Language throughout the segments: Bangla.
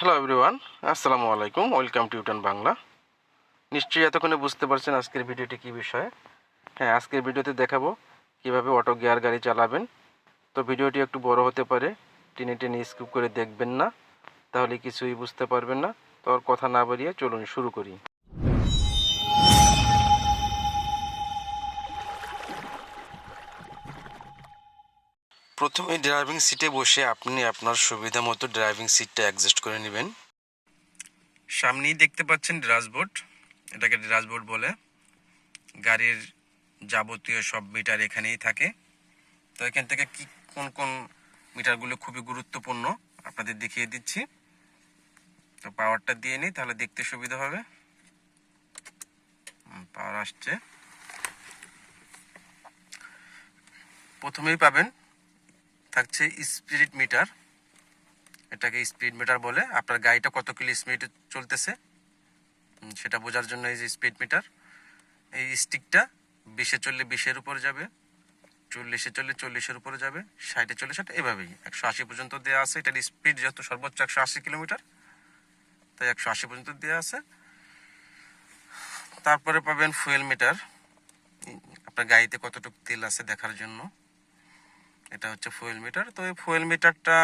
হ্যালো এভরিওয়ান, আসসালামু আলাইকুম। Welcome to U turn Bangla. নিশ্চয়ই এতক্ষণে বুঝতে পারছেন আজকের ভিডিওটি কী বিষয়ে। হ্যাঁ, আজকের ভিডিওতে দেখাবো কিভাবে অটো গিয়ার গাড়ি চালাবেন। তো ভিডিওটি একটু বড় হতে পারে, টেনে টেনে স্কিপ করে দেখবেন না, তাহলে কিছুই বুঝতে পারবেন না। তো আর কথা না বাড়িয়ে চলুন শুরু করি। প্রথমে ড্রাইভিং সিটে বসে আপনি আপনার সুবিধা মতো ড্রাইভিং সিটটা অ্যাডজাস্ট করে নেবেন। সামনেই দেখতে পাচ্ছেন ড্যাশবোর্ড, এটাকে ড্যাশবোর্ড বলে। গাড়ির যাবতীয় সব মিটার এখানেই থাকে। তো এখান থেকে কোন কোন মিটারগুলো খুবই গুরুত্বপূর্ণ আপনাদের দেখিয়ে দিচ্ছি। তো পাওয়ারটা দিয়ে নিই, তাহলে দেখতে সুবিধা হবে। পাওয়ার আসছে। প্রথমেই পাবেন থাকছে স্পিড মিটার, এটাকে স্পিড মিটার বলে। আপনার গাড়িটা কত কিলো স্পিডে চলতেছে সেটা বোঝার জন্য এই যে স্পিড মিটার। এই স্টিকটা 20-এ চললে 20-এর উপরে যাবে, 40-এ চললে 40-এর উপরে যাবে, 60-এ চললে 60, এভাবেই 180 পর্যন্ত দেওয়া আছে। এটার স্পিড যেহেতু সর্বোচ্চ 180 কিলোমিটার, তাই 180 পর্যন্ত দেওয়া আছে। তারপরে পাবেন ফুয়েল মিটার, আপনার গাড়িতে কতটুকু তেল আছে দেখার জন্য। এটা হচ্ছে ফুয়েল মিটার। তো এই ফুয়েল মিটারটা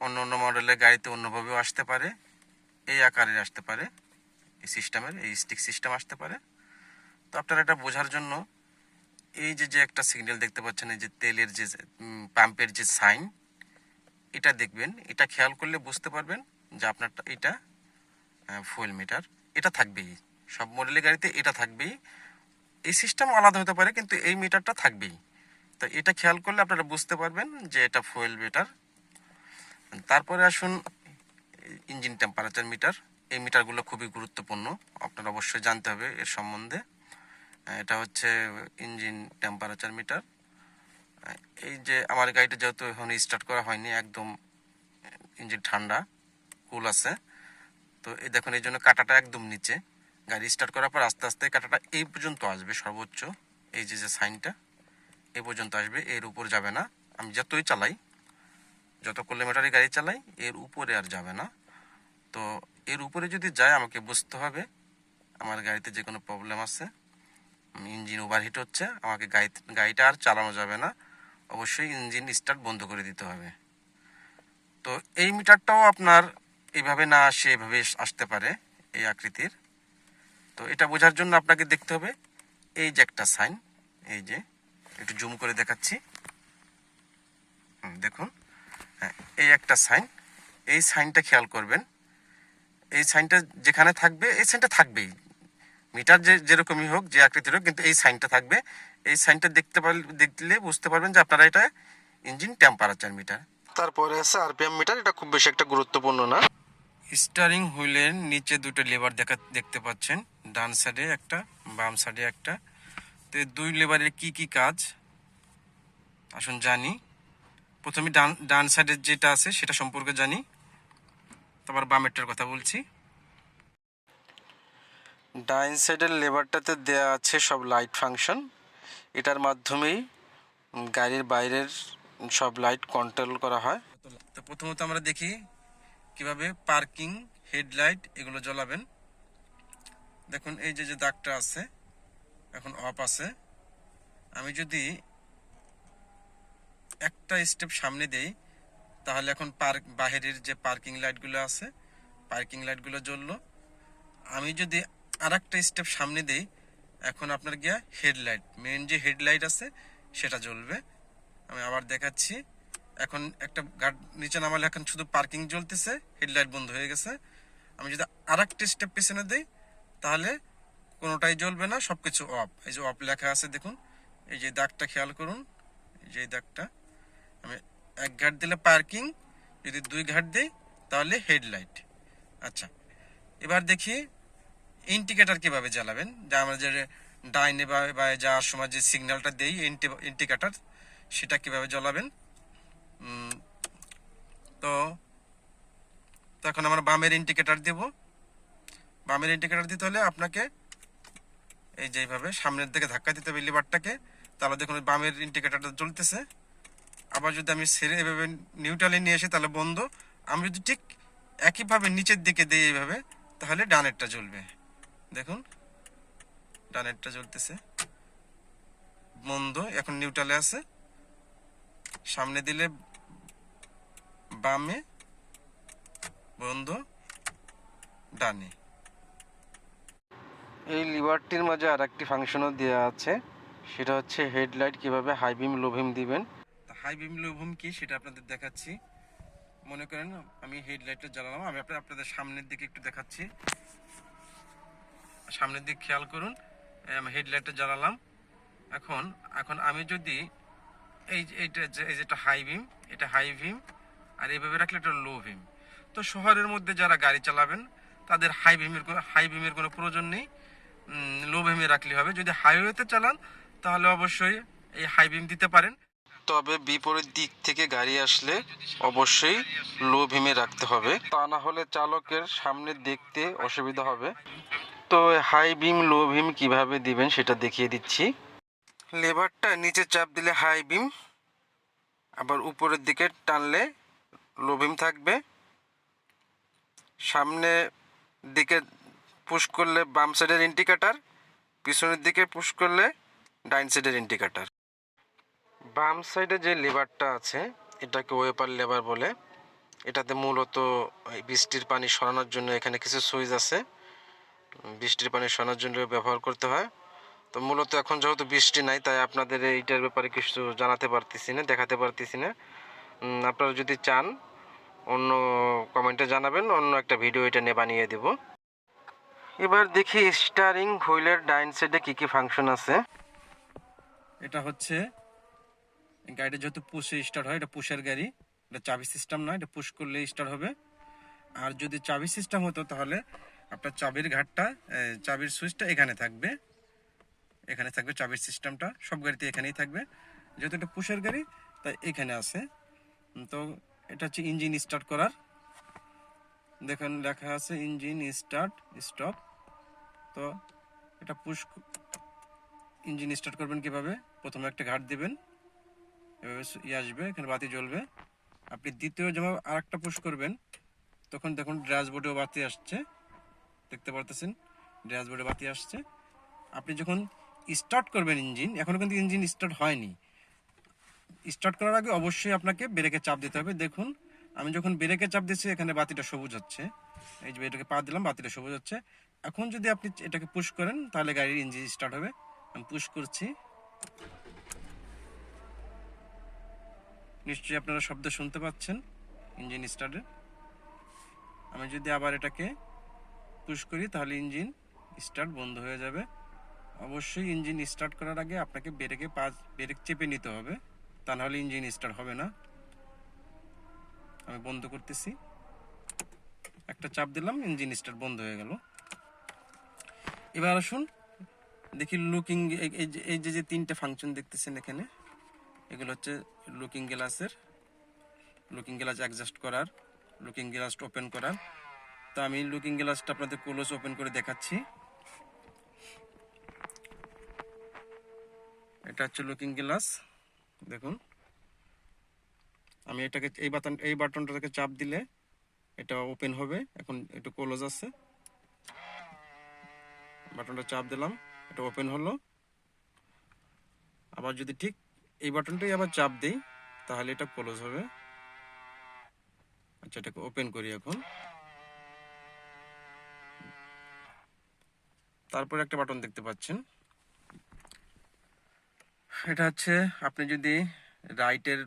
অন্য অন্য মডেলের গাড়িতে অন্যভাবেও আসতে পারে, এই আকারের আসতে পারে, এই সিস্টেমের, এই স্টিক সিস্টেম আসতে পারে। তো আপনারা এটা বোঝার জন্য এই যে যে একটা সিগন্যাল দেখতে পাচ্ছেন, এই যে তেলের যে পাম্পের যে সাইন, এটা দেখবেন। এটা খেয়াল করলে বুঝতে পারবেন যে আপনারটা এটা ফুয়েল মিটার। এটা থাকবেই, সব মডেলের গাড়িতে এটা থাকবেই। এই সিস্টেম আলাদা হতে পারে, কিন্তু এই মিটারটা থাকবেই। তো এটা খেয়াল করলে আপনারা বুঝতে পারবেন যে এটা ফুয়েল মিটার। তারপরে আসুন ইঞ্জিন টেম্পারেচার মিটার। এই মিটারগুলো খুবই গুরুত্বপূর্ণ, আপনারা অবশ্যই জানতে হবে এর সম্বন্ধে। এটা হচ্ছে ইঞ্জিন টেম্পারেচার মিটার। এই যে আমার গাড়িটা যেহেতু এখন স্টার্ট করা হয়নি, একদম ইঞ্জিন ঠান্ডা, কুল আছে। তো এই দেখুন, এই জন্য কাঁটাটা একদম নিচে। গাড়ি স্টার্ট করার পর আস্তে আস্তে কাঁটাটা এই পর্যন্ত আসবে সর্বোচ্চ, এই যে যে সাইনটা এই পর্যন্ত আসবে, এর উপর যাবে না। আমি যতই চালাই, যত কিলোমিটারই গাড়ি চালাই, এর উপরে আর যাবে না। তো এর উপরে যদি যায়, আমাকে বুঝতে হবে আমার গাড়িতে যে কোনো প্রবলেম আছে, ইঞ্জিন ওভারহিট হচ্ছে, আমাকে গাড়িটা আর চালানো যাবে না, অবশ্যই ইঞ্জিন স্টার্ট বন্ধ করে দিতে হবে। তো এই মিটারটাও আপনার এইভাবে না আসে, এভাবে আসতে পারে, এই আকৃতির। তো এটা বোঝার জন্য আপনাকে দেখতে হবে এই যে একটা সাইন, এই যে একটু জুম করে দেখাচ্ছি, দেখুন। হ্যাঁ, এই একটা সাইন, এই সাইনটা খেয়াল করবেন। এই সাইনটা যেখানে থাকবে, এই সাইনটা থাকবেই, মিটার যে যেরকমই হোক, যে আকৃতির হোক, কিন্তু এই সাইনটা থাকবে। এই সাইনটা দেখলে বুঝতে পারবেন যে আপনারা এটা ইঞ্জিন টেম্পারেচার মিটার। তারপরে আছে আরপিএম মিটার। এটা খুব বেশি একটা গুরুত্বপূর্ণ না। স্টিয়ারিং হুইলের নিচে দুটো লেবার দেখতে পাচ্ছেন, ডান সাইডে একটা, বাম সাইডে একটা। তো দুই লেবারের কি কি কাজ আসুন জানি। প্রথমে ডান সাইডের যেটা আছে সেটা সম্পর্কে জানি, তারপর বামেরটার কথা বলছি। ডান সাইডের লেবারটাতে দেয়া আছে সব লাইট ফাংশন। এটার মাধ্যমেই গাড়ির বাইরের সব লাইট কন্ট্রোল করা হয়। তো প্রথমত আমরা দেখি কিভাবে পার্কিং, হেডলাইট এগুলো জ্বলাবেন। দেখুন, এই যে যে দাগটা আছে এখন অফ আছে। আমি যদি একটা স্টেপ সামনে দেই, তাহলে এখন বাহিরের যে পার্কিং লাইটগুলো আছে, পার্কিং লাইটগুলো জ্বললো। আমি যদি আর একটা স্টেপ সামনে দেই, এখন আপনার গিয়া হেডলাইট, মেন যে হেডলাইট আছে সেটা জ্বলবে। আমি আবার দেখাচ্ছি। এখন একটা গাড়ি নিচে নামালে এখন শুধু পার্কিং জ্বলতেছে, হেডলাইট বন্ধ হয়ে গেছে। আমি যদি আর একটা স্টেপ পিছনে দিই, তাহলে কোনোটাই জ্বলবে না, সব কিছু অফ। এই যে অফ লেখা আছে দেখুন, এই যে দাগটা খেয়াল করুন, এই যে দাগটা। আমি এক ঘাট দিলে পার্কিং, যদি দুই ঘাট দিই তাহলে হেডলাইট। আচ্ছা, এবার দেখি ইন্ডিকেটার কিভাবে জ্বালাবেন। যা আমরা যে ডাইনে বা যাওয়ার সময় যে সিগন্যালটা দেই, ইন্ডিকেটার, সেটা কিভাবে জ্বালাবেন। তো এখন আমরা বামের ইন্ডিকেটার দেব। বামের ইন্ডিকেটার দিতে হলে আপনাকে এই যে এইভাবে সামনের দিকে ধাক্কা দিতে হবে লিভারটাকে, তাহলে দেখুন বামের ইন্ডিকেটারটা জ্বলতেছে। আবার যদি আমি ছেড়ে এভাবে নিউট্রালে নিয়ে আসি তাহলে বন্ধ। আমি যদি ঠিক একইভাবে নিচের দিকে দিয়ে এইভাবে, তাহলে ডানেরটা জ্বলবে। দেখুন ডানেরটা জ্বলতেছে, বন্ধ। এখন নিউট্রালে আছে, সামনে দিলে বামে, বন্ধ ডানে। এই লিভারটির মাঝে আর একটি ফাংশনও দেওয়া আছে, সেটা হচ্ছে হেডলাইট কিভাবে হাই বিম লো বিম দিবেন। হাই বিম লো বিম কি সেটা আপনাদের দেখাচ্ছি। মনে করেন আমি হেডলাইটটা জ্বালালাম, আমি আপনাদের সামনের দিকে একটু দেখাচ্ছি, সামনের দিকে খেয়াল করুন। আমি হেডলাইটটা জ্বালালাম। এখন এখন আমি যদি এই যেটা হাই বিম, এটা হাই বিম, আর এইভাবে রাখলে এটা লো বিম। তো শহরের মধ্যে যারা গাড়ি চালাবেন তাদের হাই বিমের কোনো প্রয়োজন নেই, লো বিমে রাখলে হবে। যদি হাইওয়েতে চালান তাহলে অবশ্যই এই হাই বিম দিতে পারেন, তবে বিপরীত দিক থেকে গাড়ি আসলে অবশ্যই লো বিমে রাখতে হবে, তা না হলে চালকের সামনে দেখতে অসুবিধা হবে। তো হাই বিম লো বিম কিভাবে দিবেন সেটা দেখিয়ে দিচ্ছি। লেভারটা নিচে চাপ দিলে হাই বিম, আবার উপরের দিকে টানলে লো বিম থাকবে। সামনে দিকে পুশ করলে বাম সাইডের ইন্ডিকেটার, পিছনের দিকে পুশ করলে ডাইন সাইডের ইন্ডিকেটার। বাম সাইডে যে লেভারটা আছে এটাকে ওয়েপার লেভার বলে। এটাতে মূলত বৃষ্টির পানি সরানোর জন্য এখানে কিছু সুইচ আছে, বৃষ্টির পানি সরানোর জন্য ব্যবহার করতে হয়। তো মূলত এখন যেহেতু বৃষ্টি নাই, তাই আপনাদের এইটার ব্যাপারে কিছু জানাতে পারতেছি না, দেখাতে পারতেছি না। আপনারা যদি চান অন্য কমেন্টে জানাবেন, অন্য একটা ভিডিও এটা নিয়ে বানিয়ে দেব। এবার দেখি স্টারিং হুইলের ডাইন সাইডে কি কি ফাংশন আছে। এটা হচ্ছে গাড়িটা যেহেতু পুশে স্টার্ট হয়, এটা পুশের গাড়ি, এটা চাবি সিস্টেম না, এটা পুশ করলে স্টার্ট হবে। আর যদি চাবি সিস্টেম হতো তাহলে আপনার চাবির ঘাটটা, চাবির সুইচটা এখানে থাকবে, এখানে থাকবে চাবির সিস্টেমটা, সব গাড়িতে এখানেই থাকবে। যেহেতু এটা পুশের গাড়ি তাই এখানে আছে। তো এটা হচ্ছে ইঞ্জিন স্টার্ট করার, দেখুন লেখা আছে ইঞ্জিন স্টার্ট স্টপ। তো এটা ইঞ্জিন স্টার্ট করবেন কিভাবে, প্রথমে একটা ঘাট দিবেন, এভাবে আসবে, এখানে বাতি জ্বলবে। আপনি দ্বিতীয় যখন আর একটা পুশ করবেন তখন দেখুন ড্যাশবোর্ডেও বাতি আসছে, দেখতে পারতেছেন ড্যাশবোর্ডে বাতি আসছে। আপনি যখন স্টার্ট করবেন ইঞ্জিন, এখনো কিন্তু ইঞ্জিন স্টার্ট হয়নি, স্টার্ট করার আগে অবশ্যই আপনাকে ব্রেকে চাপ দিতে হবে। দেখুন আমি যখন ব্রেকে চাপ দিচ্ছি এখানে বাতিটা সবুজ হচ্ছে, এই যে এটাকে পা দিলাম বাতিটা সবুজ হচ্ছে। এখন যদি আপনি এটাকে পুশ করেন তাহলে গাড়ির ইঞ্জিন স্টার্ট হবে। আমি পুশ করছি, নিশ্চয়ই আপনারা শব্দ শুনতে পাচ্ছেন ইঞ্জিন স্টার্টের। আমি যদি আবার এটাকে পুশ করি তাহলে ইঞ্জিন স্টার্ট বন্ধ হয়ে যাবে। অবশ্যই ইঞ্জিন স্টার্ট করার আগে আপনাকে ব্রেক চেপে নিতে হবে, তা নাহলে ইঞ্জিন স্টার্ট হবে না। আমি বন্ধ করতেছি, একটা চাপ দিলাম, ইঞ্জিন স্টার্ট বন্ধ হয়ে গেল। এবার আসুন দেখি লুকিং, এই যে তিনটে ফাংশন দেখতেছেন এখানে, এগুলো হচ্ছে লুকিং গ্লাসের, লুকিং গ্লাস অ্যাডজাস্ট করার, লুকিং গ্লাস ওপেন করার। তো আমি লুকিং গ্লাসটা আপনাদের ক্লোজ ওপেন করে দেখাচ্ছি। এটা হচ্ছে লুকিং গ্লাস, দেখুন আমি এটাকে এই বাটনটাকে চাপ দিলে এটা ওপেন হবে। এখন একটু ক্লোজ আছে, বাটনটা চাপ দিলাম, এটা ওপেন হলো। আবার যদি ঠিক এই বাটনটাই আবার চাপ দিই তাহলে এটা ক্লোজ হবে। আচ্ছা এটাকে ওপেন করি এখন। তারপরে একটা বাটন দেখতে পাচ্ছেন, এটা হচ্ছে আপনি যদি রাইটের,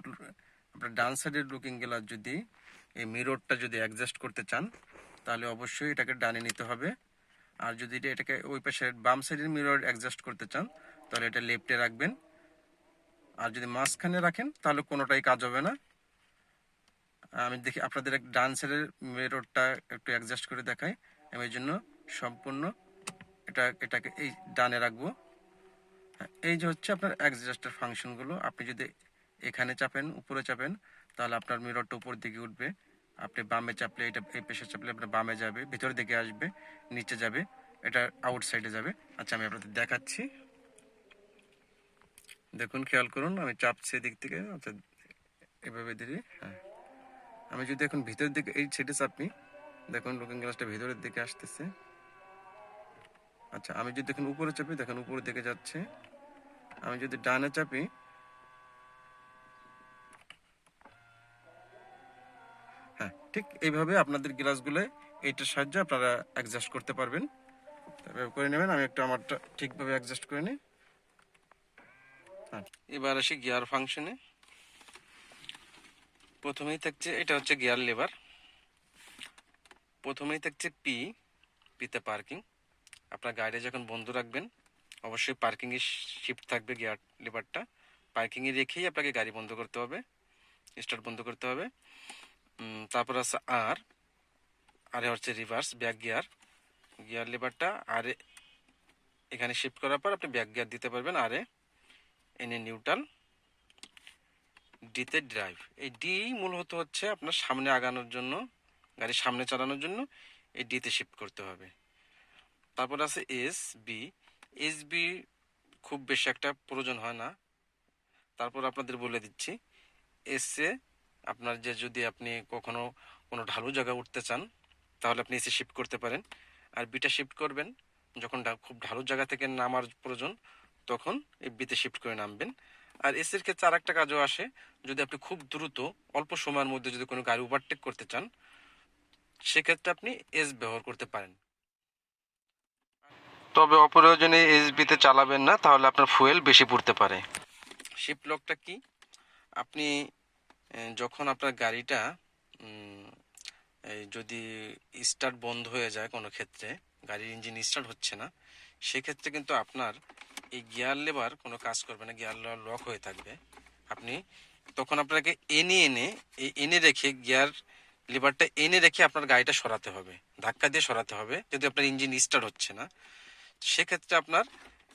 আপনার ডান সাইডের লুকিং গ্লাস যদি এই মিররটা যদি অ্যাডজাস্ট করতে চান তাহলে অবশ্যই এটাকে ডানে নিতে হবে। আর যদি এটাকে ওই পাশের বাম সাইডের মিরর অ্যাডজাস্ট করতে চান তাহলে এটা লেফটে রাখবেন। আর যদি মাঝখানে রাখেন তাহলে কোনোটাই কাজ হবে না। আমি দেখি আপনাদের ডান সাইডের মিররটা একটু অ্যাডজাস্ট করে দেখাই। আমি এই জন্য সম্পূর্ণ এটাকে এই ডানে রাখবো। এই যে হচ্ছে আপনার অ্যাডজাস্টের ফাংশনগুলো। আপনি যদি এখানে চাপেন, উপরে চাপেন, তাহলে আপনার মিররটা উপর দিকে উঠবে। আপনি বামে চাপলে এটা, এই পেশে চাপলে আপনার বামে যাবে, ভিতরের দিকে আসবে, নিচে যাবে, এটা আউটসাইডে যাবে। আচ্ছা আমি আপনাদের দেখাচ্ছি, দেখুন খেয়াল করুন, আমি চাপছি এদিক থেকে। আচ্ছা এভাবে দিলে, হ্যাঁ আমি যদি এখন ভিতরের দিকে এই সাইডে চাপি দেখুন লুকিং গ্লাসটা ভেতরের দিকে আসতেছে। আচ্ছা, আমি যদি দেখুন উপরে চাপি, দেখেন উপরের দিকে যাচ্ছে। আমি যদি ডানে চাপি, হ্যাঁ ঠিক এইভাবে আপনাদের গ্লাসগুলো এইটার সাহায্যে আপনারা অ্যাডজাস্ট করতে পারবেন। এভাবে করে নেবেন। আমি একটু আমারটা ঠিকভাবে অ্যাডজাস্ট করে নিই। হ্যাঁ, এবার আসি গিয়ার ফাংশনে। প্রথমেই থাকছে, এটা হচ্ছে গিয়ার লিভার। প্রথমেই থাকছে পিতে পার্কিং। আপনার গাড়ি যখন বন্ধ রাখবেন অবশ্যই পার্কিংয়ে শিফট থাকবে গিয়ার লিভারটা। পার্কিংয়ে রেখেই আপনাকে গাড়ি বন্ধ করতে হবে, স্টার্ট বন্ধ করতে হবে। তারপর আছে আর হচ্ছে রিভার্স ব্যাক গিয়ার। গিয়ার লিভারটা এখানে শিফট করার পর আপনি ব্যাক গিয়ার দিতে পারবেন। এনে নিউট্রাল, ডিতে ড্রাইভ। এই ডি মূলত হচ্ছে আপনার সামনে আগানোর জন্য, গাড়ি সামনে চালানোর জন্য এই ডিতে শিফট করতে হবে। তারপর আছে এস বি খুব বেশি একটা প্রয়োজন হয় না, তারপর আপনাদের বলে দিচ্ছি। এসে আপনার যদি আপনি কখনো কোনো ঢালু জায়গা উঠতে চান তাহলে আপনি এসে শিফট করতে পারেন। আর বিটা শিফট করবেন যখন খুব ঢালু জায়গা থেকে নামার প্রয়োজন, তখন এই বিতে শিফট করে নামবেন। আর এসির ক্ষেত্রে আর একটা কাজও আসে, যদি আপনি খুব দ্রুত অল্প সময়ের মধ্যে যদি কোনো গাড়ি ওভারটেক করতে চান সেক্ষেত্রে আপনি এস ব্যবহার করতে পারেন। তবে অপ্রয়োজনে এসবিতে চালাবেন না, তাহলে আপনার ফুয়েল বেশি পুড়তে পারে। শিফট লকটা কি? আপনি যখন আপনার গাড়িটা যদি স্টার্ট বন্ধ হয়ে যায়, কোনো ক্ষেত্রে গাড়ির ইঞ্জিন স্টার্ট হচ্ছে না, সেক্ষেত্রে কিন্তু আপনার এই গিয়ার লেবার কোনো কাজ করবে না, গিয়ার লেবার লক হয়ে থাকবে। আপনি তখন আপনাকে এনে রেখে গিয়ার লিভারটা এনে রেখে আপনার গাড়িটা সরাতে হবে, ধাক্কা দিয়ে সরাতে হবে যদি আপনার ইঞ্জিন স্টার্ট হচ্ছে না। সেক্ষেত্রে আপনার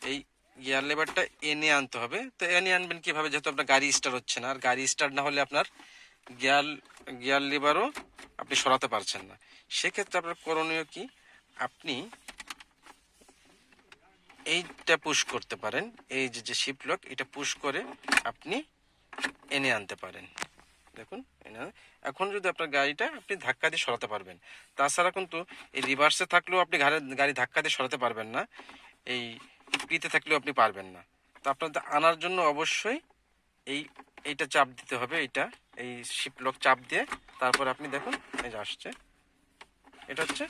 এই গিয়ার লেভারটা এনে আনতে হবে। তো এনে আনবেন কিভাবে, যেহেতু আপনার গাড়ি স্টার্ট হচ্ছে না, আর গাড়ি স্টার্ট না হলে আপনার গিয়ার লিভারও আপনি সরাতে পারছেন না। সেক্ষেত্রে আপনার করণীয় কি, আপনি এইটা পুশ করতে পারেন, এই যে শিফট লক, এটা পুশ করে আপনি এনে আনতে পারেন। দেখুন এখন যদি আপনার গাড়িটা আপনি ধাক্কা দিয়ে সরাতে পারবেন। তাছাড়া কিন্তু এই রিভার্সে থাকলেও আপনি গাড়ি ধাক্কা দিয়ে সরাতে পারবেন না, এই পিতে থাকলেও আপনি পারবেন না। তো আপনাদের আনার জন্য অবশ্যই এইটা চাপ দিতে হবে, এই শিফট লক চাপ দিয়ে তারপর আপনি দেখুন এই যে আসছে, এটা হচ্ছে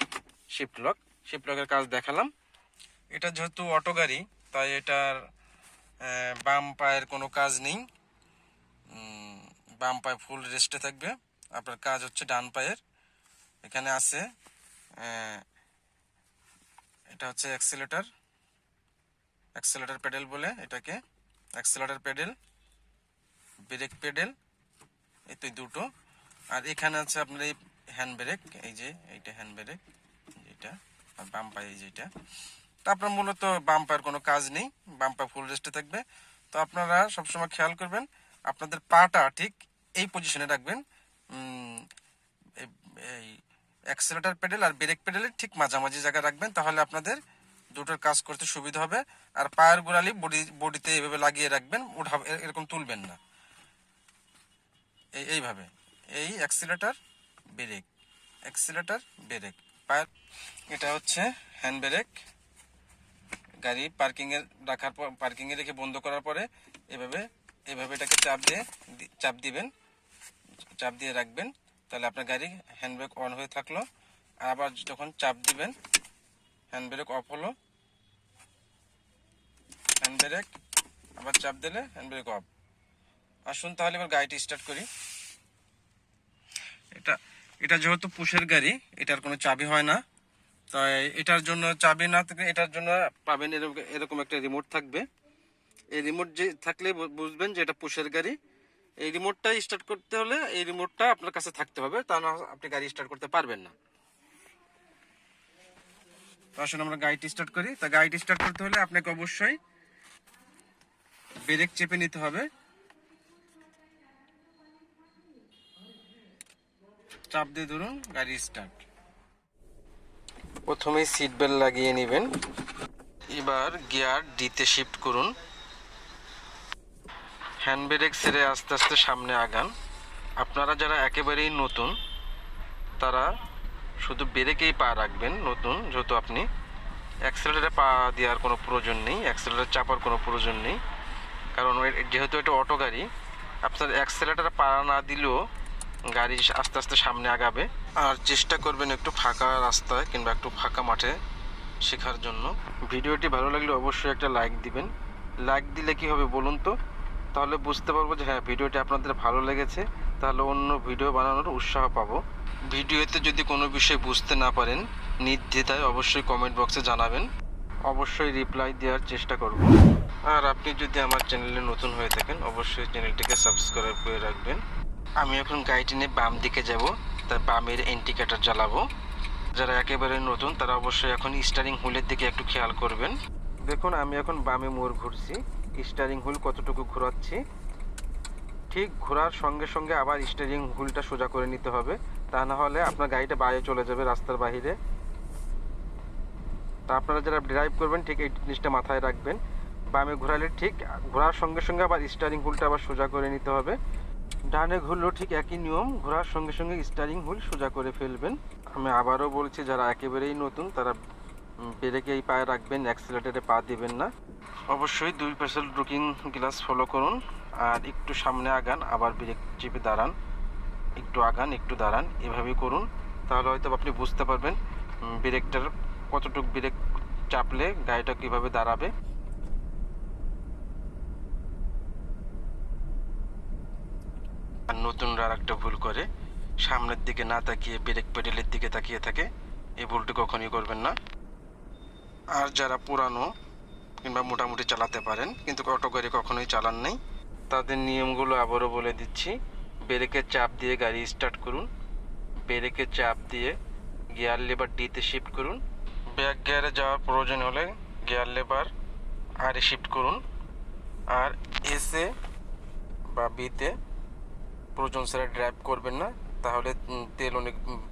শিফট লকের কাজ দেখালাম। এটা যেহেতু অটো গাড়ি তাই এটার বাম পায়ের কোনো কাজ নেই, বাম পায়ে ফুল রেস্টে থাকবে। আপনার কাজ হচ্ছে ডান পায়ের। এখানে আছে এটা হচ্ছে অ্যাক্সেলেটর পেডেল বলে এটাকে, অ্যাক্সেলেটর পেডেল, ব্রেক পেডেল, এই তো দুটো। আর এখানে আছে আপনার এই হ্যান্ড ব্রেক, এই যে এইটা হ্যান্ড ব্রেক এটা, আর বাম পায়ে এই যেটা। তো আপনার মূলত বাম পায়ের কোনো কাজ নেই, বাম পা ফুল রেস্টে থাকবে। তো আপনারা সবসময় খেয়াল করবেন আপনাদের পাটা ঠিক এই পজিশনে রাখবেন, এই অ্যাক্সেলেটর পেডেল আর ব্রেক পেডেলের ঠিক মাঝামাঝি জায়গায় রাখবেন, তাহলে আপনাদের দুটোর কাজ করতে সুবিধা হবে। আর পায়ের গোড়ালি বডিতে এইভাবে লাগিয়ে রাখবেন, এরকম তুলবেন না, এইভাবে, এই অ্যাক্সেলেটর ব্রেক পায়ের। এটা হচ্ছে হ্যান্ড ব্রেক। গাড়ি পার্কিংয়ে রেখে বন্ধ করার পরে এভাবে এটাকে চাপ দিয়ে রাখবেন, তাহলে আপনার গাড়ি হ্যান্ড ব্রেক অন হয়ে থাকলো। আবার যখন চাপ দিবেন হ্যান্ড ব্রেক অফ হলো, হ্যান্ড ব্রেক আবার চাপ দিলে হ্যান্ড ব্রেক অফ। আসুন তাহলে এবার গাড়িটি স্টার্ট করি। এটা যেহেতু পুশের গাড়ি, এটার কোনো চাবি হয় না, তাই এটার জন্য চাবি না থাকলে এটার জন্য পাবেন এরকম একটা রিমোট থাকবে। এই রিমোট যে থাকলে বুঝবেন যে এটা পুশের গাড়ি। এই রিমোটটা স্টার্ট করতে হলে এই রিমোটটা আপনার কাছে থাকতে হবে, তা না আপনি গাড়ি স্টার্ট করতে পারবেন না। তো আসলে আমরা গাড়িটি স্টার্ট করি। তা গাড়িটি স্টার্ট করতে হলে আপনাকে অবশ্যই ব্রেক চেপে নিতে হবে, চাপ দিয়ে ধরুন, গাড়ি স্টার্ট। প্রথমেই সিট বেল্ট লাগিয়ে নেবেন। এবার গিয়ার ডিতে শিফট করুন, হ্যান্ড ব্রেক ছেড়ে আস্তে আস্তে সামনে আগান। আপনারা যারা একেবারেই নতুন তারা শুধু ব্রেকেই পা রাখবেন নতুন, যেহেতু আপনি অ্যাক্সেলেটারে পা দেওয়ার কোনো প্রয়োজন নেই, অ্যাক্সেলেটার চাপার কোনো প্রয়োজন নেই। কারণ যেহেতু এটা অটো গাড়ি, আপনার অ্যাক্সেলেটারে পা না দিলেও গাড়ি আস্তে আস্তে সামনে আগাবে। আর চেষ্টা করবেন একটু ফাঁকা রাস্তায় কিংবা একটু ফাঁকা মাঠে শেখার জন্য। ভিডিওটি ভালো লাগলে অবশ্যই একটা লাইক দিবেন। লাইক দিলে কি হবে বলুন তো? তাহলে বুঝতে পারবো যে হ্যাঁ, ভিডিওটি আপনাদের ভালো লেগেছে, তাহলে অন্য ভিডিও বানানোর উৎসাহ পাবো। ভিডিওতে যদি কোনো বিষয় বুঝতে না পারেন, নির্দ্বিধায় অবশ্যই কমেন্ট বক্সে জানাবেন, অবশ্যই রিপ্লাই দেওয়ার চেষ্টা করব। আর আপনি যদি আমার চ্যানেলে নতুন হয়ে থাকেন, অবশ্যই চ্যানেলটিকে সাবস্ক্রাইব করে রাখবেন। আমি এখন গাড়িটি নিয়ে বাম দিকে যাব, তাই বামের ইন্ডিকেটর জ্বালাবো। যারা একেবারে নতুন তারা অবশ্যই এখন স্টিয়ারিং হুইলের দিকে একটু খেয়াল করবেন। দেখুন আমি এখন বামে মোড় ঘুরছি, স্টিয়ারিং হুইল কতটুকু ঘোরাচ্ছি। ঠিক ঘোরার সঙ্গে সঙ্গে আবার স্টিয়ারিং হুইলটা সোজা করে নিতে হবে, তা না হলে আপনার গাড়িটা বাইরে চলে যাবে রাস্তার বাইরে। তা আপনারা যারা ড্রাইভ করবেন ঠিক এই জিনিসটা মাথায় রাখবেন। বামে ঘোরালে ঠিক ঘোরার সঙ্গে সঙ্গে আবার স্টিয়ারিং হুইলটা আবার সোজা করে নিতে হবে। ডানে ঘুরলেও ঠিক একই নিয়ম, ঘোরার সঙ্গে সঙ্গে স্টিয়ারিং হুইল সোজা করে ফেলবেন। আমি আবারও বলছি, যারা একেবারেই নতুন তারা ব্রেকেই পায়ে রাখবেন, অ্যাক্সিলারেটরে পা দিবেন না। অবশ্যই 2% লুকিং গ্লাস ফলো করুন, আর একটু সামনে আগান, আবার ব্রেক চেপে দাঁড়ান, একটু আগান একটু দাঁড়ান, এভাবেই করুন। তাহলে হয়তো আপনি বুঝতে পারবেন ব্রেকটার কতটুকু ব্রেক চাপলে গাড়িটা কীভাবে দাঁড়াবে। আর নতুনরা আর একটা ভুল করে, সামনের দিকে না তাকিয়ে ব্রেক পেডেলের দিকে তাকিয়ে থাকে। এই ভুলটি কখনই করবেন না। আর যারা পুরানো কিংবা মোটামুটি চালাতে পারেন কিন্তু অটো গাড়ি কখনোই চালান নাই, তাদের নিয়মগুলো আবারও বলে দিচ্ছি। ব্রেকের চাপ দিয়ে গাড়ি স্টার্ট করুন, ব্রেকের চাপ দিয়ে গিয়ার লেবার ডিতে শিফট করুন, ব্যাক গিয়ারে যাওয়ার প্রয়োজন হলে গিয়ার লেবার আরে শিফট করুন। আর এসে বা বিতে প্রয়োজন ছাড়া ড্রাইভ করবেন না, তাহলে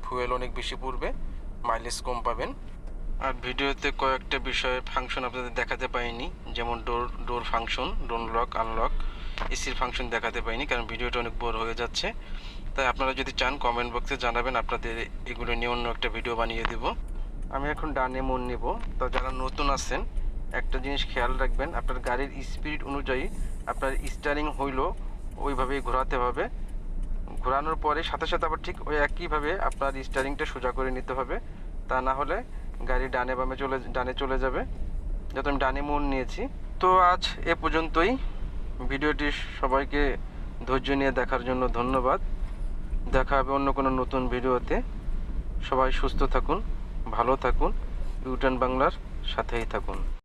ফুয়েল অনেক বেশি পড়বে, মাইলেজ কম পাবেন। আর ভিডিওতে কয়েকটা বিষয়ের ফাংশন আপনাদের দেখাতে পাইনি, যেমন ডোর ফাংশন, ডোর লক আনলক, এসির ফাংশন দেখাতে পাইনি, কারণ ভিডিওটা অনেক বোর হয়ে যাচ্ছে। তাই আপনারা যদি চান কমেন্ট বক্সে জানাবেন, আপনাদের এগুলো নিয়ে অন্য একটা ভিডিও বানিয়ে দেব। আমি এখন ডানে মোড় নেব। তো যারা নতুন আছেন একটা জিনিস খেয়াল রাখবেন, আপনার গাড়ির স্পিড অনুযায়ী আপনার স্টিয়ারিং হুইলও ওইভাবেই ঘোরাতে হবে। ঘোরানোর পরে সাথে সাথে আবার ঠিক ওই একইভাবে আপনার স্টিয়ারিংটা সোজা করে নিতে হবে, তা না হলে গাড়ি ডানে চলে যাবে। যত আমি ডানে মোড় নিয়েছি। তো আজ এ পর্যন্তই। ভিডিওটি সবাইকে ধৈর্য নিয়ে দেখার জন্য ধন্যবাদ। দেখা হবে অন্য কোনো নতুন ভিডিওতে। সবাই সুস্থ থাকুন, ভালো থাকুন, ইউটার্ন বাংলার সাথেই থাকুন।